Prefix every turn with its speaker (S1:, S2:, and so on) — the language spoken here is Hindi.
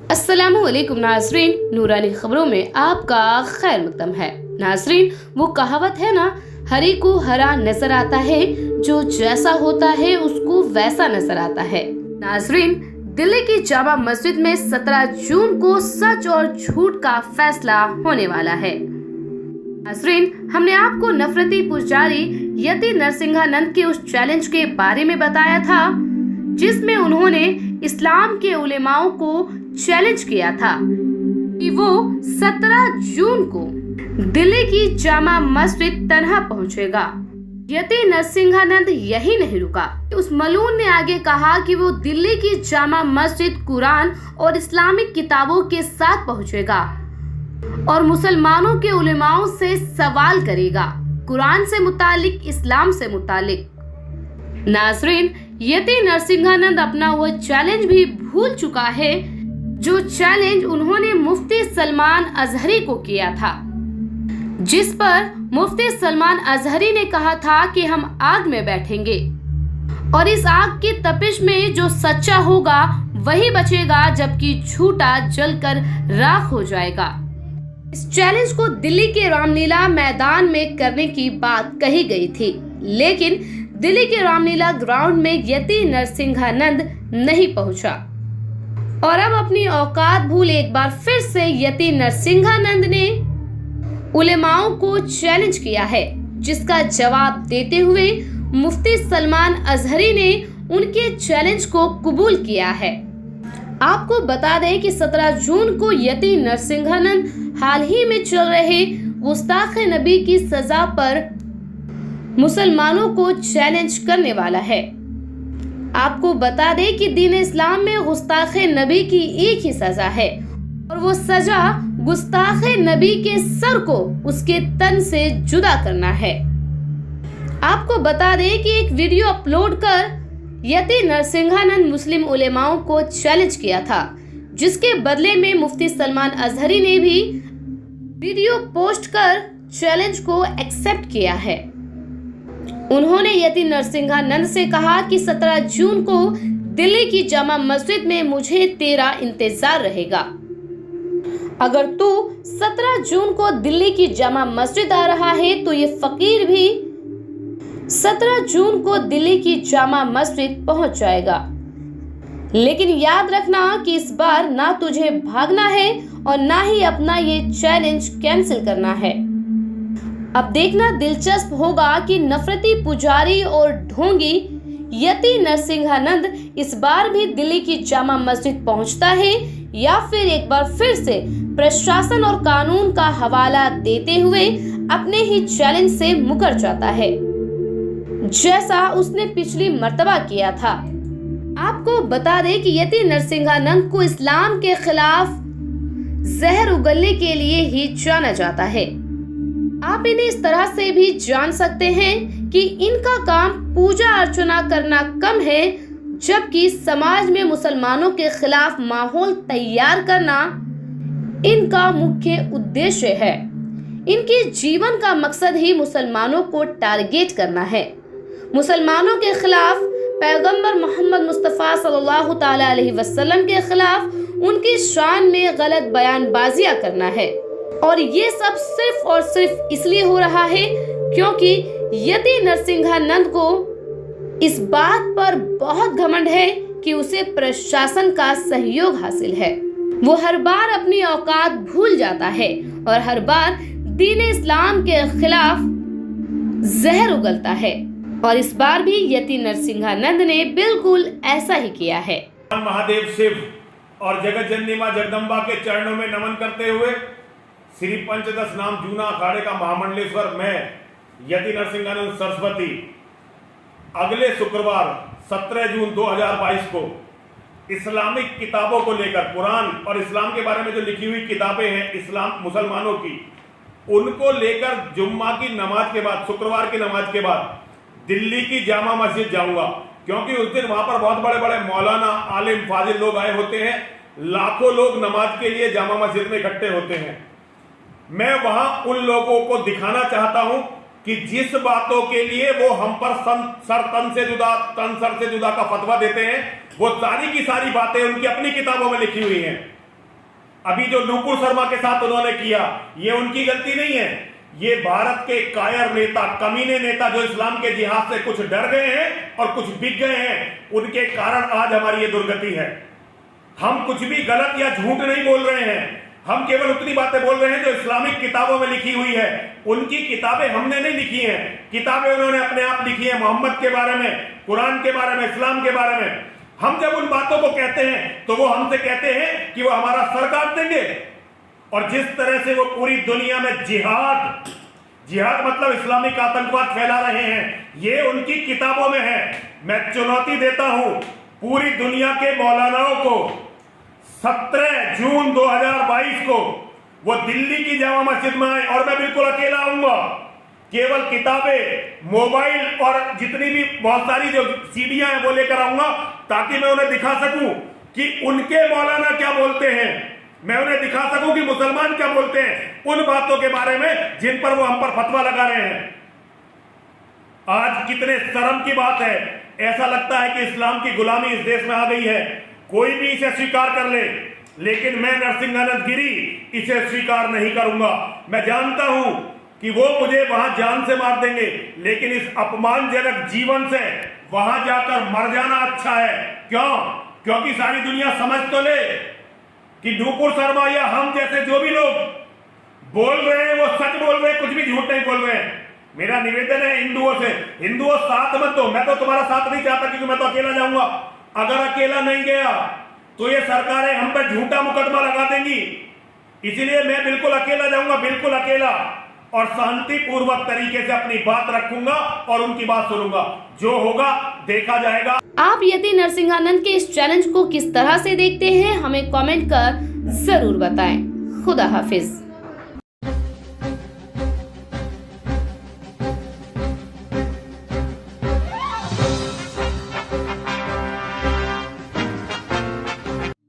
S1: अस्सलामुअलैकुम नाजरीन, नूरानी खबरों में आपका खैर मकदम है। नाजरीन, वो कहावत है ना, हरी को हरा नजर आता है, जो जैसा होता है उसको वैसा नजर आता है। नाजरीन, दिल्ली की जामा मस्जिद में 17 जून को सच और झूठ का फैसला होने वाला है। नाजरीन, हमने आपको नफरती पुजारी यति नरसिंहानंद के उस चैलेंज के बारे में बताया था जिसमें उन्होंने इस्लाम के उलेमाओं को चैलेंज किया था कि वो 17 जून को दिल्ली की जामा मस्जिद तन्हा पहुंचेगा। यति नरसिंहानंद यही नहीं रुका, उस मलून ने आगे कहा कि वो दिल्ली की जामा मस्जिद कुरान और इस्लामिक किताबों के साथ पहुंचेगा और मुसलमानों के उलेमाओं से सवाल करेगा, कुरान से मुतालिक, इस्लाम से मुतालिक। नाजरीन, यति नरसिंहानंद अपना वो चैलेंज भी भूल चुका है जो चैलेंज उन्होंने मुफ्ती सलमान अजहरी को किया था, जिस पर मुफ्ती सलमान अजहरी ने कहा था कि हम आग में बैठेंगे और इस आग की तपिश में जो सच्चा होगा वही बचेगा, जबकि झूठा जलकर राख हो जाएगा। इस चैलेंज को दिल्ली के रामलीला मैदान में करने की बात कही गई थी, लेकिन दिल्ली के रामलीला ग्राउंड में यति नरसिंहानंद नहीं पहुंचा और अब अपनी औकात भूल एक बार फिर से यति नरसिंहानंद ने उलेमाओं को चैलेंज किया है, जिसका जवाब देते हुए मुफ्ती सलमान अजहरी ने उनके चैलेंज को कबूल किया है। आपको बता दें कि 17 जून को यति नरसिंहानंद हाल ही में चल रहे गुस्ताखे नबी की सजा पर मुसलमानों को चैलेंज करने वाला है। आपको बता दें कि दीन इस्लाम में गुस्ताखे नबी की एक ही सजा है और वो सजा गुस्ताखे नबी के सर को उसके तन से जुदा करना है। आपको बता दें कि एक वीडियो अपलोड कर यति नरसिंहानंद मुस्लिम उलेमाओं को चैलेंज किया था, जिसके बदले में मुफ्ती सलमान अजहरी ने भी वीडियो पोस्ट कर चैलेंज को एक्सेप्ट किया है। उन्होंने यति नरसिंहानंद से कहा कि 17 जून को दिल्ली की जामा मस्जिद में मुझे तेरा इंतजार रहेगा। अगर तू 17 जून को दिल्ली की जामा मस्जिद आ रहा है तो ये फकीर भी 17 जून को दिल्ली की जामा मस्जिद पहुंच जाएगा। लेकिन याद रखना कि इस बार ना तुझे भागना है और ना ही अपना ये चैलेंज कैंसिल करना है। अब देखना दिलचस्प होगा कि नफरती पुजारी और ढोंगी यति नरसिंहानंद इस बार भी दिल्ली की जामा मस्जिद पहुंचता है या फिर एक बार फिर से प्रशासन और कानून का हवाला देते हुए अपने ही चैलेंज से मुकर जाता है, जैसा उसने पिछली मर्तबा किया था। आपको बता दें कि यति नरसिंहानंद को इस्लाम के खिलाफ जहर उगलने के लिए ही जाना जाता है। आप इन्हें इस तरह से भी जान सकते हैं कि इनका काम पूजा अर्चना करना कम है, जबकि समाज में मुसलमानों के खिलाफ माहौल तैयार करना इनका मुख्य उद्देश्य है। इनके जीवन का मकसद ही मुसलमानों को टारगेट करना है, मुसलमानों के खिलाफ, पैगंबर मोहम्मद मुस्तफ़ा सल्लल्लाहु ताला अलैहि वसल्लम के खिलाफ उनकी शान में गलत बयानबाजियां करना है। और ये सब सिर्फ और सिर्फ इसलिए हो रहा है क्योंकि यति नरसिंहानंद को इस बात पर बहुत घमंड है कि उसे प्रशासन का सहयोग हासिल है। वो हर बार अपनी औकात भूल जाता है और हर बार दीन इस्लाम के खिलाफ जहर उगलता है, और इस बार भी यति नरसिंहानंद ने बिल्कुल ऐसा ही किया है।
S2: महादेव शिव और जगत जननी मां जगदम्बा के चरणों में नमन करते हुए श्री पंचदश नाम जूना अखाड़े का महामंडलेश्वर मैं यति नरसिंहानंद सरस्वती अगले शुक्रवार 17 जून 2022 को इस्लामिक किताबों को लेकर, कुरान और इस्लाम के बारे में जो लिखी हुई किताबें हैं इस्लाम मुसलमानों की, उनको लेकर जुम्मा की नमाज के बाद, शुक्रवार की नमाज के बाद दिल्ली की जामा मस्जिद जाऊंगा, क्योंकि उस दिन वहां पर बहुत बड़े बड़े मौलाना, आलिम, फाजिल लोग आए होते हैं। लाखों लोग नमाज के लिए जामा मस्जिद में इकट्ठे होते हैं। मैं वहां उन लोगों को दिखाना चाहता हूं कि जिस बातों के लिए वो हम पर तन सर से जुदा का फतवा देते हैं, वो सारी की सारी बातें उनकी अपनी किताबों में लिखी हुई हैं। अभी जो नूपुर शर्मा के साथ उन्होंने किया, ये उनकी गलती नहीं है। ये भारत के कायर नेता, कमीने नेता जो इस्लाम के जिहाद से कुछ डर गए हैं और कुछ बिक गए हैं, उनके कारण आज हमारी ये दुर्गति है। हम कुछ भी गलत या झूठ नहीं बोल रहे हैं, हम केवल उतनी बातें बोल रहे हैं जो इस्लामिक किताबों में लिखी हुई है। उनकी किताबें हमने नहीं लिखी हैं, किताबें उन्होंने अपने आप लिखी है, मोहम्मद के बारे में, कुरान के बारे में, इस्लाम के बारे में। हम जब उन बातों को कहते हैं तो वो हमसे कहते हैं कि वो हमारा सर काट देंगे। और जिस तरह से वो पूरी दुनिया में जिहाद मतलब इस्लामिक आतंकवाद फैला रहे हैं, ये उनकी किताबों में है। मैं चुनौती देता हूं पूरी दुनिया के मौलानाओं को, 17 जून 2022 को वो दिल्ली की जामा मस्जिद में आए और मैं बिल्कुल अकेला आऊंगा। केवल किताबें, मोबाइल और जितनी भी बहुत सारी जो सीडियां हैं वो लेकर आऊंगा, ताकि मैं उन्हें दिखा सकूं कि उनके मौलाना क्या बोलते हैं। मैं उन्हें दिखा सकूं कि मुसलमान क्या बोलते हैं उन बातों के बारे में जिन पर वो हम पर फतवा लगा रहे हैं। आज कितने शर्म की बात है, ऐसा लगता है कि इस्लाम की गुलामी इस देश में आ गई है। कोई भी इसे स्वीकार कर ले, लेकिन मैं नरसिंहानंद गिरी इसे स्वीकार नहीं करूंगा। मैं जानता हूं कि वो मुझे वहां जान से मार देंगे, लेकिन इस अपमानजनक जीवन से वहां जाकर मर जाना अच्छा है। क्यों? क्योंकि सारी दुनिया समझ तो ले कि नूपुर शर्मा या हम जैसे जो भी लोग बोल रहे हैं वो सच बोल रहे हैं, कुछ भी झूठ नहीं बोल रहे हैं। मेरा निवेदन है हिंदुओं से, हिंदुओं साथ मत दो। मैं तो तुम्हारा साथ नहीं चाहता क्योंकि मैं तो अकेला जाऊंगा। अगर अकेला नहीं गया तो ये सरकारें हम पर झूठा मुकदमा लगा देंगी। इसीलिए मैं बिल्कुल अकेला जाऊंगा, बिल्कुल अकेला, और शांतिपूर्वक तरीके से अपनी बात रखूंगा और उनकी बात सुनूंगा। जो होगा देखा जाएगा।
S1: आप यति नरसिंहानंद के इस चैलेंज को किस तरह से देखते हैं, हमें कमेंट कर जरूर बताएं। खुदा हाफिज।